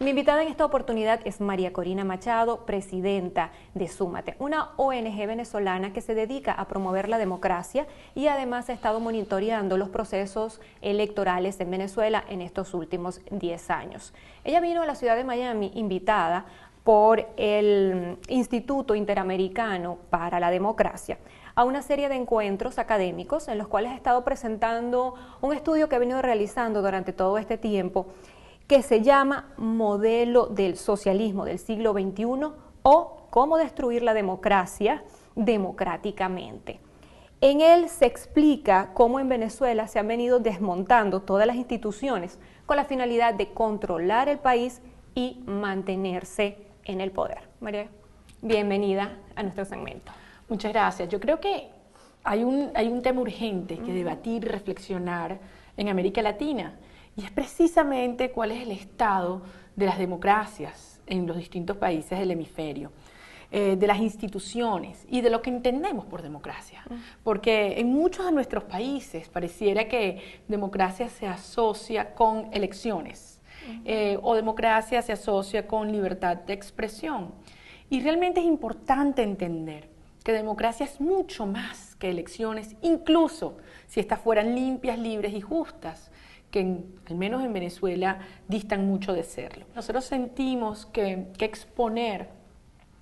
Mi invitada en esta oportunidad es María Corina Machado, presidenta de Súmate, una ONG venezolana que se dedica a promover la democracia y además ha estado monitoreando los procesos electorales en Venezuela en estos últimos 10 años. Ella vino a la ciudad de Miami invitada por el Instituto Interamericano para la Democracia a una serie de encuentros académicos en los cuales ha estado presentando un estudio que ha venido realizando durante todo este tiempo que se llama Modelo del Socialismo del siglo XXI o Cómo destruir la democracia democráticamente. En él se explica cómo en Venezuela se han venido desmontando todas las instituciones con la finalidad de controlar el país y mantenerse en el poder. María, bienvenida a nuestro segmento. Muchas gracias. Yo creo que hay un tema urgente que debatir y reflexionar en América Latina, y es precisamente cuál es el estado de las democracias en los distintos países del hemisferio, de las instituciones y de lo que entendemos por democracia. Porque en muchos de nuestros países pareciera que democracia se asocia con elecciones o democracia se asocia con libertad de expresión. Y realmente es importante entender que democracia es mucho más que elecciones, incluso si estas fueran limpias, libres y justas, que al menos en Venezuela distan mucho de serlo. Nosotros sentimos que exponer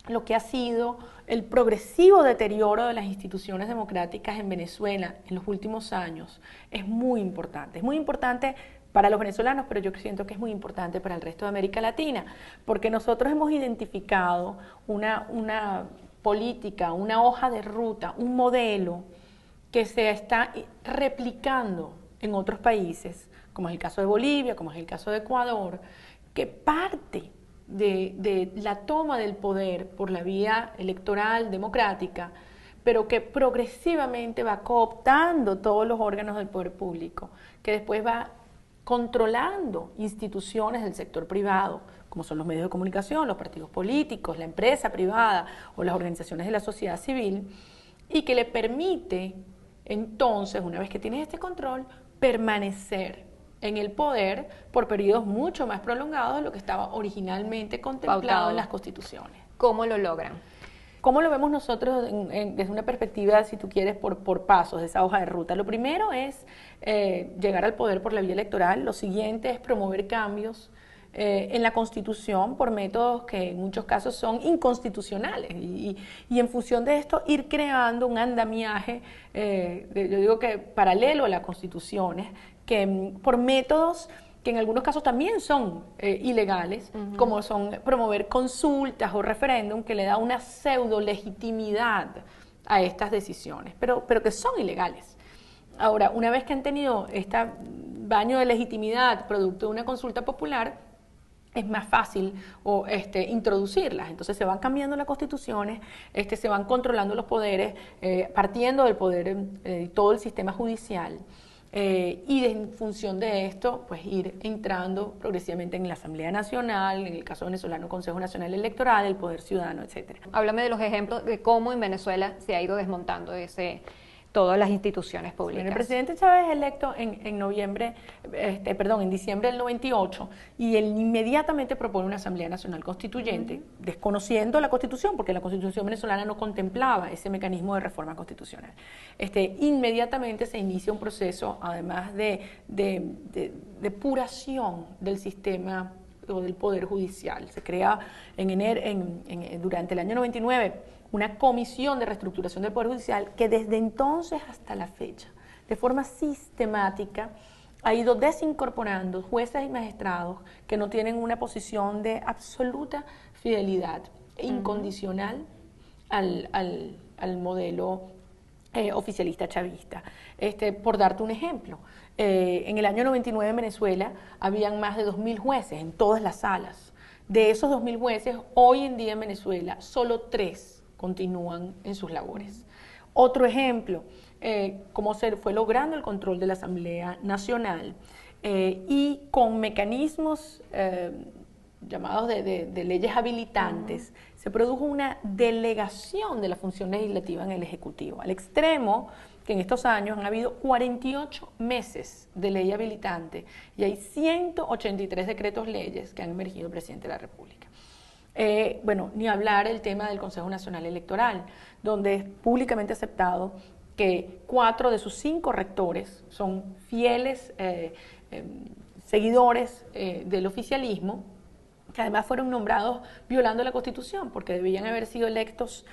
lo que ha sido el progresivo deterioro de las instituciones democráticas en Venezuela en los últimos años es muy importante. Es muy importante para los venezolanos, pero yo siento que es muy importante para el resto de América Latina, porque nosotros hemos identificado una política, una hoja de ruta, un modelo que se está replicando en otros países, como es el caso de Bolivia, como es el caso de Ecuador, que parte de la toma del poder por la vía electoral democrática, pero que progresivamente va cooptando todos los órganos del poder público, que después va controlando instituciones del sector privado, como son los medios de comunicación, los partidos políticos, la empresa privada o las organizaciones de la sociedad civil, y que le permite entonces, una vez que tienes este control, permanecer en el poder por periodos mucho más prolongados de lo que estaba originalmente contemplado en las constituciones. ¿Cómo lo logran? ¿Cómo lo vemos nosotros desde una perspectiva, si tú quieres, por pasos de esa hoja de ruta? Lo primero es llegar al poder por la vía electoral. Lo siguiente es promover cambios en la Constitución por métodos que en muchos casos son inconstitucionales y en función de esto ir creando un andamiaje, yo digo que paralelo a las constituciones, que por métodos que en algunos casos también son ilegales, como son promover consultas o referéndum, que le da una pseudo legitimidad a estas decisiones, pero que son ilegales. Ahora, una vez que han tenido este baño de legitimidad producto de una consulta popular, es más fácil introducirlas. Entonces se van cambiando las constituciones, se van controlando los poderes, partiendo del poder todo el sistema judicial. Y en función de esto, pues ir entrando progresivamente en la Asamblea Nacional, en el caso venezolano, Consejo Nacional Electoral, el Poder Ciudadano, etc. Háblame de los ejemplos de cómo en Venezuela se ha ido desmontando todas las instituciones públicas. Bueno, el presidente Chávez electo en diciembre del 98, y él inmediatamente propone una Asamblea Nacional Constituyente, desconociendo la Constitución, porque la Constitución venezolana no contemplaba ese mecanismo de reforma constitucional. Inmediatamente se inicia un proceso, además de depuración del sistema o del Poder Judicial. Se crea durante el año 99 una comisión de reestructuración del Poder Judicial que desde entonces hasta la fecha, de forma sistemática, ha ido desincorporando jueces y magistrados que no tienen una posición de absoluta fidelidad incondicional al modelo oficialista chavista. Por darte un ejemplo, en el año 99 en Venezuela habían más de 2.000 jueces en todas las salas. De esos 2.000 jueces, hoy en día en Venezuela, solo 3 continúan en sus labores. Otro ejemplo, cómo se fue logrando el control de la Asamblea Nacional y con mecanismos llamados de leyes habilitantes, se produjo una delegación de la función legislativa en el Ejecutivo, al extremo que en estos años han habido 48 meses de ley habilitante y hay 183 decretos leyes que han emergido del presidente de la República. Bueno, ni hablar el tema del Consejo Nacional Electoral, donde es públicamente aceptado que 4 de sus 5 rectores son fieles seguidores del oficialismo, que además fueron nombrados violando la Constitución, porque debían haber sido electos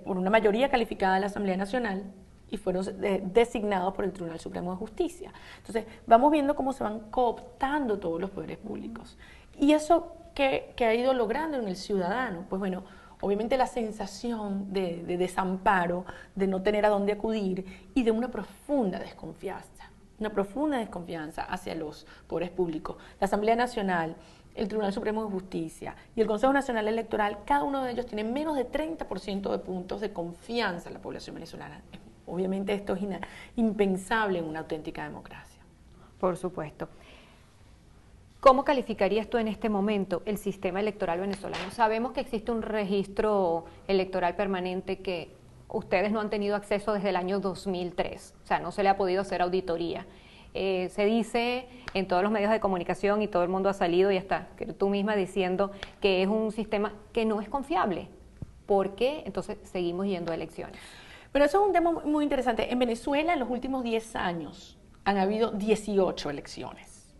por una mayoría calificada de la Asamblea Nacional y fueron designados por el Tribunal Supremo de Justicia. Entonces, vamos viendo cómo se van cooptando todos los poderes públicos. Y eso que ha ido logrando en el ciudadano, pues bueno, obviamente la sensación de desamparo, de no tener a dónde acudir y de una profunda desconfianza hacia los poderes públicos. La Asamblea Nacional, el Tribunal Supremo de Justicia y el Consejo Nacional Electoral, cada uno de ellos tiene menos de 30% de puntos de confianza en la población venezolana. Obviamente esto es impensable en una auténtica democracia. Por supuesto. ¿Cómo calificarías tú en este momento el sistema electoral venezolano? Sabemos que existe un registro electoral permanente que ustedes no han tenido acceso desde el año 2003, o sea, no se le ha podido hacer auditoría. Se dice en todos los medios de comunicación y todo el mundo ha salido y hasta tú misma diciendo que es un sistema que no es confiable. ¿Por qué entonces seguimos yendo a elecciones? Pero eso es un tema muy interesante. En Venezuela en los últimos 10 años han habido 18 elecciones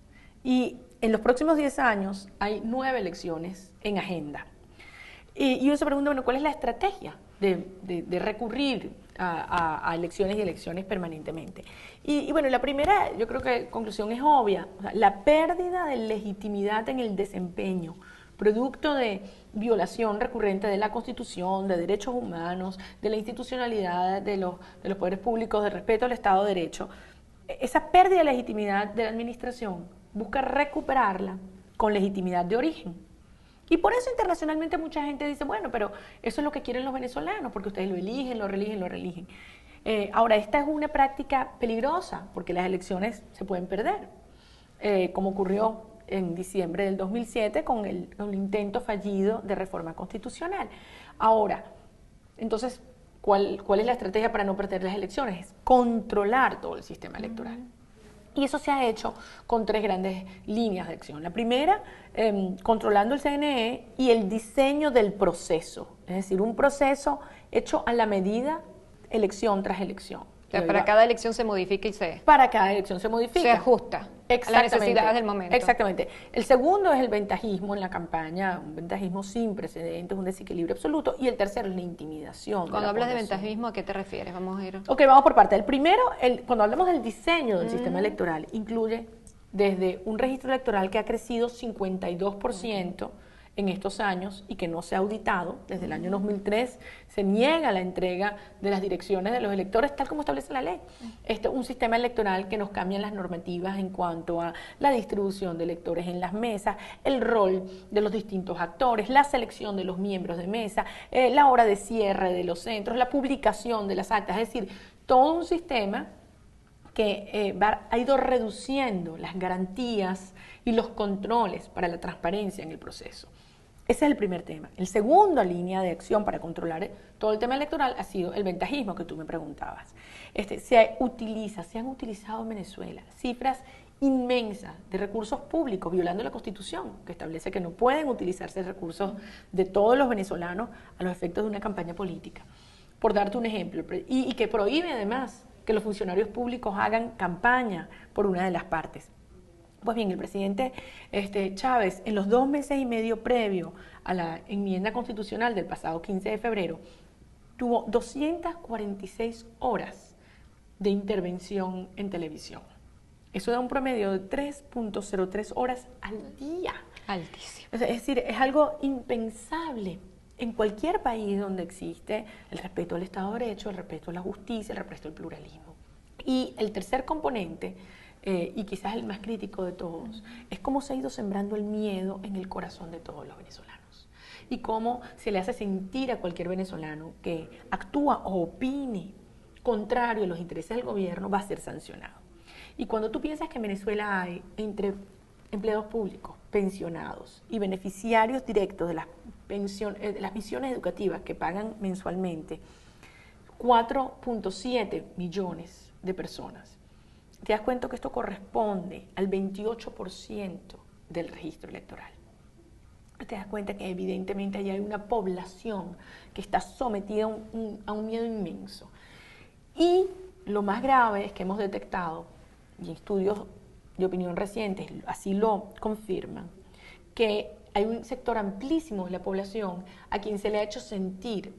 y en los próximos 10 años hay 9 elecciones en agenda. Y uno se pregunta, bueno, ¿cuál es la estrategia de recurrir a elecciones y elecciones permanentemente? Y bueno, la primera, yo creo que conclusión es obvia, o sea, la pérdida de legitimidad en el desempeño, producto de violación recurrente de la Constitución, de derechos humanos, de la institucionalidad de los poderes públicos, de respeto al Estado de Derecho. Esa pérdida de legitimidad de la administración busca recuperarla con legitimidad de origen. Y por eso internacionalmente mucha gente dice, bueno, pero eso es lo que quieren los venezolanos, porque ustedes lo eligen, lo reeligen. Ahora, esta es una práctica peligrosa, porque las elecciones se pueden perder, como ocurrió en diciembre del 2007 con el intento fallido de reforma constitucional. Ahora, entonces, ¿cuál es la estrategia para no perder las elecciones? Es controlar todo el sistema electoral. Y eso se ha hecho con 3 grandes líneas de acción. La primera, controlando el CNE y el diseño del proceso, es decir, un proceso hecho a la medida, elección tras elección. O sea, para cada elección se modifica y se... Para cada elección se modifica. Se ajusta a las necesidades del momento. Exactamente. El segundo es el ventajismo en la campaña, un ventajismo sin precedentes, un desequilibrio absoluto. Y el tercero es la intimidación. Cuando hablas de ventajismo, ¿a qué te refieres? Vamos a ir... Ok, vamos por parte. El primero, cuando hablamos del diseño del sistema electoral, incluye desde un registro electoral que ha crecido 52%, en estos años y que no se ha auditado. Desde el año 2003 se niega la entrega de las direcciones de los electores tal como establece la ley. Un sistema electoral que nos cambian las normativas en cuanto a la distribución de electores en las mesas, el rol de los distintos actores, la selección de los miembros de mesa, la hora de cierre de los centros, la publicación de las actas, es decir, todo un sistema que ha ido reduciendo las garantías y los controles para la transparencia en el proceso. Ese es el primer tema. El segundo línea de acción para controlar todo el tema electoral ha sido el ventajismo que tú me preguntabas. Se han utilizado en Venezuela cifras inmensas de recursos públicos, violando la Constitución, que establece que no pueden utilizarse recursos de todos los venezolanos a los efectos de una campaña política. Por darte un ejemplo, y que prohíbe además que los funcionarios públicos hagan campaña por una de las partes. Pues bien, el presidente Chávez, en los 2 meses y medio previo a la enmienda constitucional del pasado 15 de febrero, tuvo 246 horas de intervención en televisión. Eso da un promedio de 3.03 horas al día. Altísimo. Es decir, es algo impensable en cualquier país donde existe el respeto al Estado de Derecho, el respeto a la justicia, el respeto al pluralismo. Y el tercer componente, y quizás el más crítico de todos, es cómo se ha ido sembrando el miedo en el corazón de todos los venezolanos y cómo se le hace sentir a cualquier venezolano que actúa o opine contrario a los intereses del gobierno va a ser sancionado. Y cuando tú piensas que en Venezuela hay entre empleados públicos, pensionados y beneficiarios directos de las misiones educativas que pagan mensualmente 4.7 millones de personas. Te das cuenta que esto corresponde al 28% del registro electoral. Te das cuenta que evidentemente ahí hay una población que está sometida a un miedo inmenso. Y lo más grave es que hemos detectado, y estudios de opinión recientes así lo confirman, que hay un sector amplísimo de la población a quien se le ha hecho sentir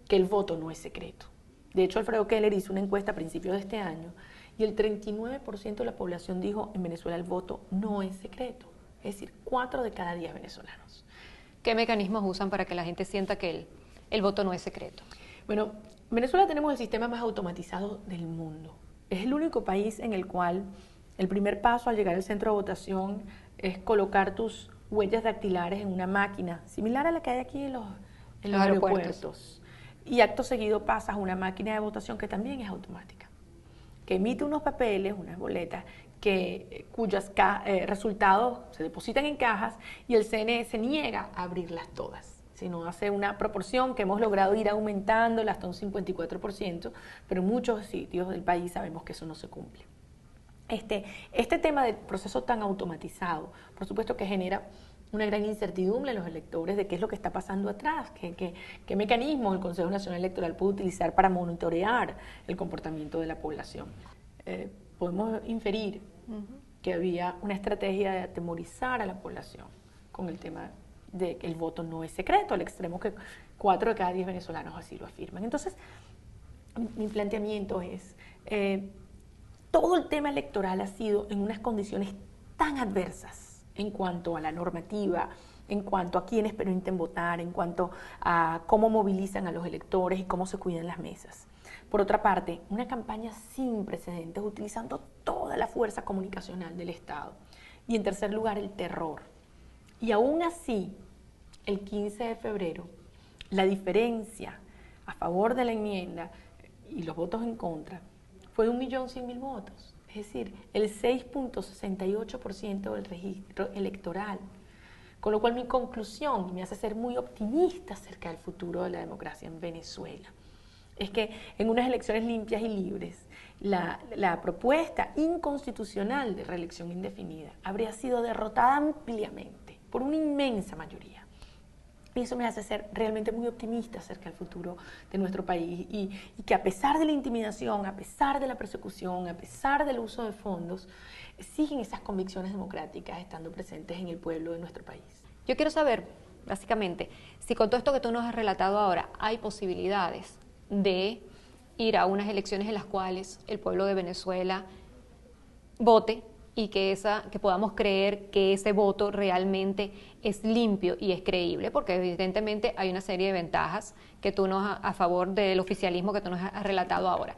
que el voto no es secreto. De hecho, Alfredo Keller hizo una encuesta a principios de este año y el 39% de la población dijo en Venezuela el voto no es secreto. Es decir, 4 de cada 10 venezolanos. ¿Qué mecanismos usan para que la gente sienta que el voto no es secreto? Bueno, en Venezuela tenemos el sistema más automatizado del mundo. Es el único país en el cual el primer paso al llegar al centro de votación es colocar tus huellas dactilares en una máquina, similar a la que hay aquí en los aeropuertos. Y acto seguido pasas a una máquina de votación que también es automática, que emite unos papeles, unas boletas, cuyos resultados se depositan en cajas y el CNE se niega a abrirlas todas, sino hace una proporción que hemos logrado ir aumentándola hasta un 54%, pero en muchos sitios del país sabemos que eso no se cumple. Este tema del proceso tan automatizado, por supuesto que genera una gran incertidumbre en los electores de qué es lo que está pasando atrás, qué mecanismo el Consejo Nacional Electoral puede utilizar para monitorear el comportamiento de la población. Podemos inferir que había una estrategia de atemorizar a la población con el tema de que el voto no es secreto, al extremo que 4 de cada 10 venezolanos así lo afirman. Entonces, mi planteamiento es, todo el tema electoral ha sido en unas condiciones tan adversas en cuanto a la normativa, en cuanto a quiénes permiten votar, en cuanto a cómo movilizan a los electores y cómo se cuidan las mesas. Por otra parte, una campaña sin precedentes, utilizando toda la fuerza comunicacional del Estado. Y en tercer lugar, el terror. Y aún así, el 15 de febrero, la diferencia a favor de la enmienda y los votos en contra fue de 1.100.000 votos. Es decir, el 6.68% del registro electoral. Con lo cual mi conclusión me hace ser muy optimista acerca del futuro de la democracia en Venezuela. Es que en unas elecciones limpias y libres, la propuesta inconstitucional de reelección indefinida habría sido derrotada ampliamente por una inmensa mayoría. Y eso me hace ser realmente muy optimista acerca del futuro de nuestro país y que a pesar de la intimidación, a pesar de la persecución, a pesar del uso de fondos, siguen esas convicciones democráticas estando presentes en el pueblo de nuestro país. Yo quiero saber, básicamente, si con todo esto que tú nos has relatado ahora, hay posibilidades de ir a unas elecciones en las cuales el pueblo de Venezuela vote y que podamos creer que ese voto realmente es limpio y es creíble, porque evidentemente hay una serie de ventajas que tú a favor del oficialismo que tú nos has relatado ahora.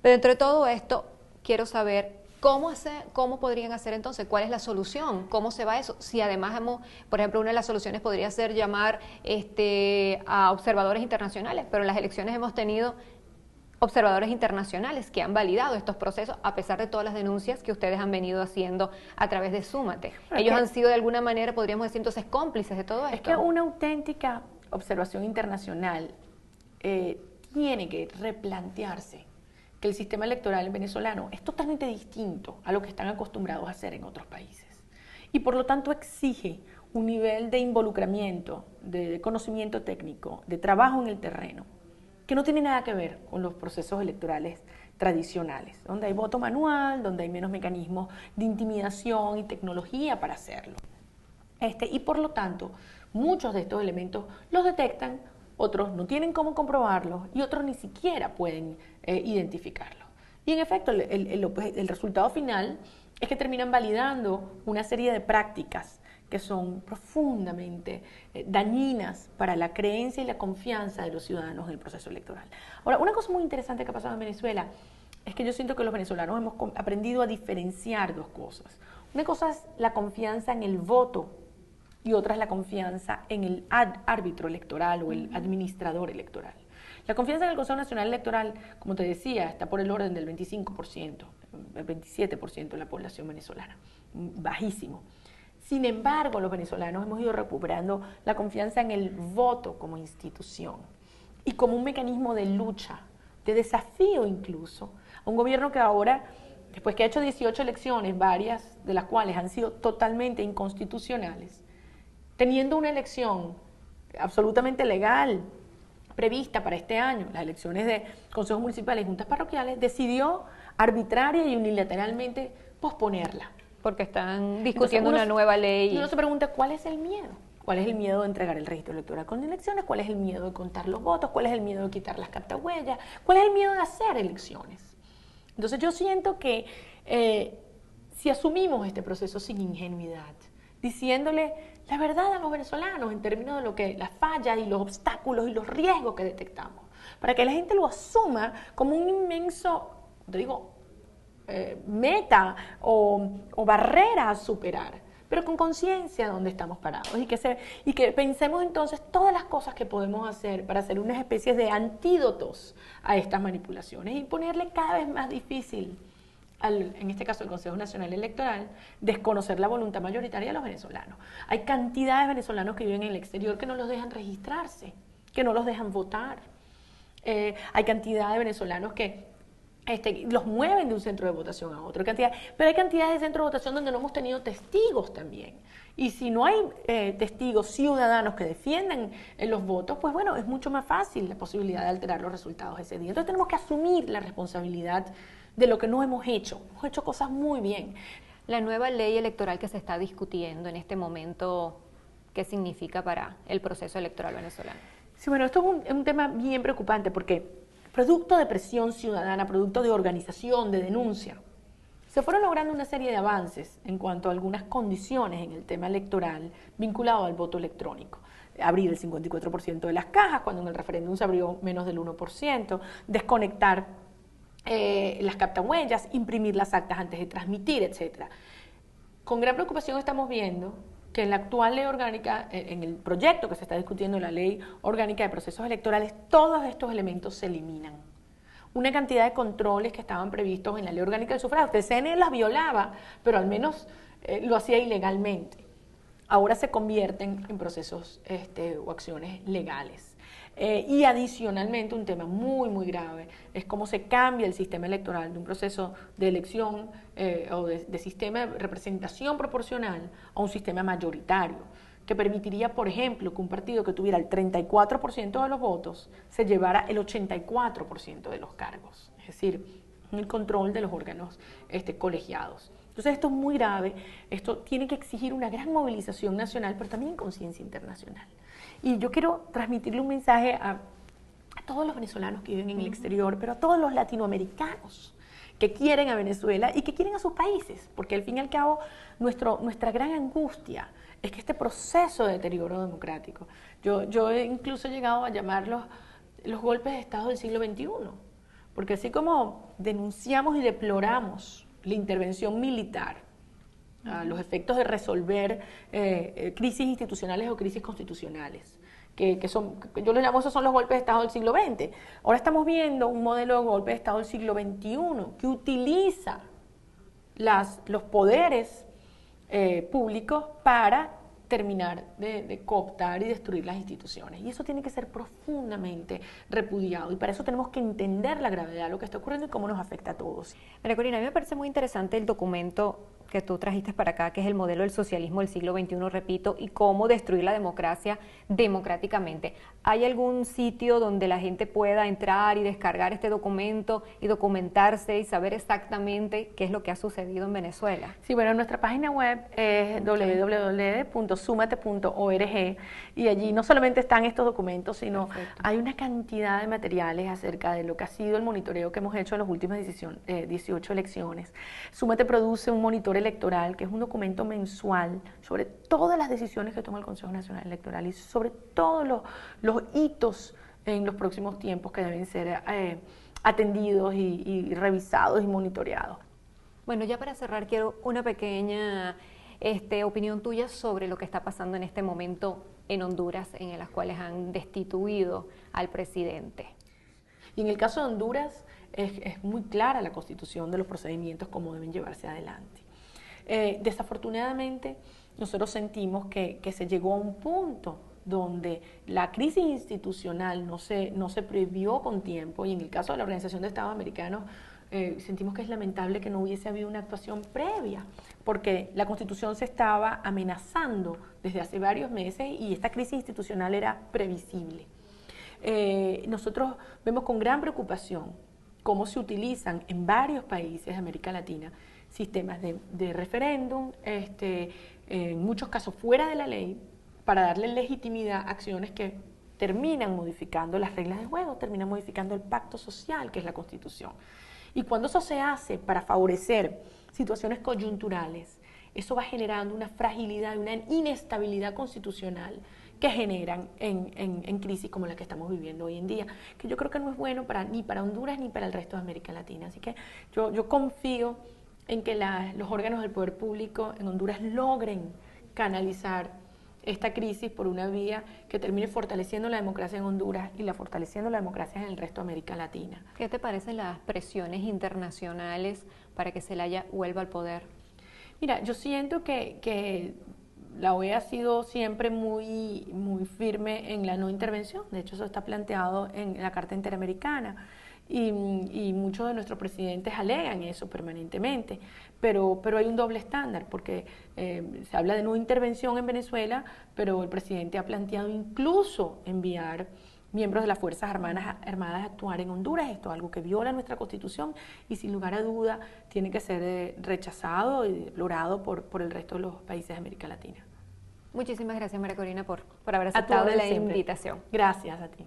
Pero dentro de todo esto, quiero saber cómo podrían hacer entonces, cuál es la solución, cómo se va eso. Si además por ejemplo, una de las soluciones podría ser llamar a observadores internacionales, pero en las elecciones hemos tenido observadores internacionales que han validado estos procesos a pesar de todas las denuncias que ustedes han venido haciendo a través de Súmate. Ellos han sido de alguna manera, podríamos decir entonces, cómplices de todo esto. Es que una auténtica observación internacional tiene que replantearse que el sistema electoral venezolano es totalmente distinto a lo que están acostumbrados a hacer en otros países. Y por lo tanto exige un nivel de involucramiento, de conocimiento técnico, de trabajo en el terreno, que no tiene nada que ver con los procesos electorales tradicionales, donde hay voto manual, donde hay menos mecanismos de intimidación y tecnología para hacerlo. Y por lo tanto, muchos de estos elementos los detectan, otros no tienen cómo comprobarlos y otros ni siquiera pueden identificarlos. Y en efecto, el resultado final es que terminan validando una serie de prácticas que son profundamente dañinas para la creencia y la confianza de los ciudadanos en el proceso electoral. Ahora, una cosa muy interesante que ha pasado en Venezuela es que yo siento que los venezolanos hemos aprendido a diferenciar dos cosas. Una cosa es la confianza en el voto y otra es la confianza en el árbitro electoral o el administrador electoral. La confianza en el Consejo Nacional Electoral, como te decía, está por el orden del 25%, el 27% de la población venezolana, bajísimo. Sin embargo, los venezolanos hemos ido recuperando la confianza en el voto como institución y como un mecanismo de lucha de desafío incluso, a un gobierno que ahora, después que ha hecho 18 elecciones, varias de las cuales han sido totalmente inconstitucionales, teniendo una elección absolutamente legal, prevista para este año, las elecciones de consejos municipales y juntas parroquiales, decidió arbitraria y unilateralmente posponerla. Porque están discutiendo una nueva ley. Y uno se pregunta, ¿cuál es el miedo? ¿Cuál es el miedo de entregar el registro electoral con elecciones? ¿Cuál es el miedo de contar los votos? ¿Cuál es el miedo de quitar las captahuellas? ¿Cuál es el miedo de hacer elecciones? Entonces yo siento que si asumimos este proceso sin ingenuidad, diciéndole la verdad a los venezolanos en términos de lo que las fallas y los obstáculos y los riesgos que detectamos, para que la gente lo asuma como un inmenso, te digo, meta o barrera a superar, pero con conciencia de dónde estamos parados y que pensemos entonces todas las cosas que podemos hacer para hacer unas especies de antídotos a estas manipulaciones y ponerle cada vez más difícil en este caso el Consejo Nacional Electoral, desconocer la voluntad mayoritaria de los venezolanos. Hay cantidad de venezolanos que viven en el exterior que no los dejan registrarse, que no los dejan votar. Hay cantidad de venezolanos que los mueven de un centro de votación a otro, pero hay cantidad de centros de votación donde no hemos tenido testigos también. Y si no hay testigos ciudadanos que defiendan los votos, pues bueno, es mucho más fácil la posibilidad de alterar los resultados ese día. Entonces tenemos que asumir la responsabilidad de lo que no hemos hecho. Hemos hecho cosas muy bien. La nueva ley electoral que se está discutiendo en este momento, ¿qué significa para el proceso electoral venezolano? Sí, bueno, esto es un tema bien preocupante porque producto de presión ciudadana, producto de organización, de denuncia, se fueron logrando una serie de avances en cuanto a algunas condiciones en el tema electoral vinculado al voto electrónico. Abrir el 54% de las cajas, cuando en el referéndum se abrió menos del 1%, desconectar las captahuellas, imprimir las actas antes de transmitir, etc. Con gran preocupación estamos viendo que en la actual ley orgánica, en el proyecto que se está discutiendo, la ley orgánica de procesos electorales, todos estos elementos se eliminan. Una cantidad de controles que estaban previstos en la ley orgánica del sufragio, el CNE las violaba, pero al menos lo hacía ilegalmente. Ahora se convierten en procesos o acciones legales. Y adicionalmente, un tema muy, muy grave es cómo se cambia el sistema electoral de un proceso de elección o de sistema de representación proporcional a un sistema mayoritario, que permitiría, por ejemplo, que un partido que tuviera el 34% de los votos se llevara el 84% de los cargos, es decir, el control de los órganos colegiados. Entonces esto es muy grave, esto tiene que exigir una gran movilización nacional, pero también conciencia internacional. Y yo quiero transmitirle un mensaje a todos los venezolanos que viven en el exterior, pero a todos los latinoamericanos que quieren a Venezuela y que quieren a sus países, porque al fin y al cabo nuestra gran angustia es que este proceso de deterioro democrático, yo he incluso llegado a llamarlos los golpes de Estado del siglo XXI, porque así como denunciamos y deploramos la intervención militar a los efectos de resolver crisis institucionales o crisis constitucionales, que son, yo les llamo, esos son los golpes de Estado del siglo XX. Ahora estamos viendo un modelo de golpe de Estado del siglo XXI que utiliza los poderes públicos para terminar de cooptar y destruir las instituciones. Y eso tiene que ser profundamente repudiado. Y para eso tenemos que entender la gravedad de lo que está ocurriendo y cómo nos afecta a todos. María Corina, a mí me parece muy interesante el documento que tú trajiste para acá, que es el modelo del socialismo del siglo XXI, repito, y cómo destruir la democracia democráticamente. ¿Hay algún sitio donde la gente pueda entrar y descargar este documento y documentarse y saber exactamente qué es lo que ha sucedido en Venezuela? Sí, bueno, nuestra página web es www.sumate.org y allí no solamente están estos documentos, sino hay una cantidad de materiales acerca de lo que ha sido el monitoreo que hemos hecho en las últimas 18 elecciones. Súmate produce un monitor electoral, que es un documento mensual sobre todas las decisiones que toma el Consejo Nacional Electoral y sobre todos los hitos en los próximos tiempos que deben ser atendidos y revisados y monitoreados. Bueno, ya para cerrar quiero una pequeña opinión tuya sobre lo que está pasando en este momento en Honduras, en las cuales han destituido al presidente. Y en el caso de Honduras es muy clara la constitución de los procedimientos cómo deben llevarse adelante. Desafortunadamente, nosotros sentimos que se llegó a un punto donde la crisis institucional no se previó con tiempo, y en el caso de la Organización de Estados Americanos, sentimos que es lamentable que no hubiese habido una actuación previa, porque la Constitución se estaba amenazando desde hace varios meses y esta crisis institucional era previsible. Nosotros vemos con gran preocupación cómo se utilizan en varios países de América Latina sistemas de referéndum, en muchos casos fuera de la ley, para darle legitimidad a acciones que terminan modificando las reglas de juego, terminan modificando el pacto social, que es la Constitución. Y cuando eso se hace para favorecer situaciones coyunturales, eso va generando una fragilidad, una inestabilidad constitucional que generan en crisis como la que estamos viviendo hoy en día, que yo creo que no es bueno ni para Honduras ni para el resto de América Latina. Así que yo confío en que los órganos del poder público en Honduras logren canalizar esta crisis por una vía que termine fortaleciendo la democracia en Honduras y fortaleciendo la democracia en el resto de América Latina. ¿Qué te parecen las presiones internacionales para que Zelaya vuelva al poder? Mira, yo siento que la OEA ha sido siempre muy firme en la no intervención. De hecho, eso está planteado en la Carta Interamericana. Y muchos de nuestros presidentes alegan eso permanentemente, pero hay un doble estándar, porque se habla de no intervención en Venezuela, pero el presidente ha planteado incluso enviar miembros de las Fuerzas Armadas a actuar en Honduras. Esto es algo que viola nuestra Constitución y sin lugar a duda tiene que ser rechazado y deplorado por el resto de los países de América Latina. Muchísimas gracias, María Corina, por haber aceptado la invitación. Gracias a ti.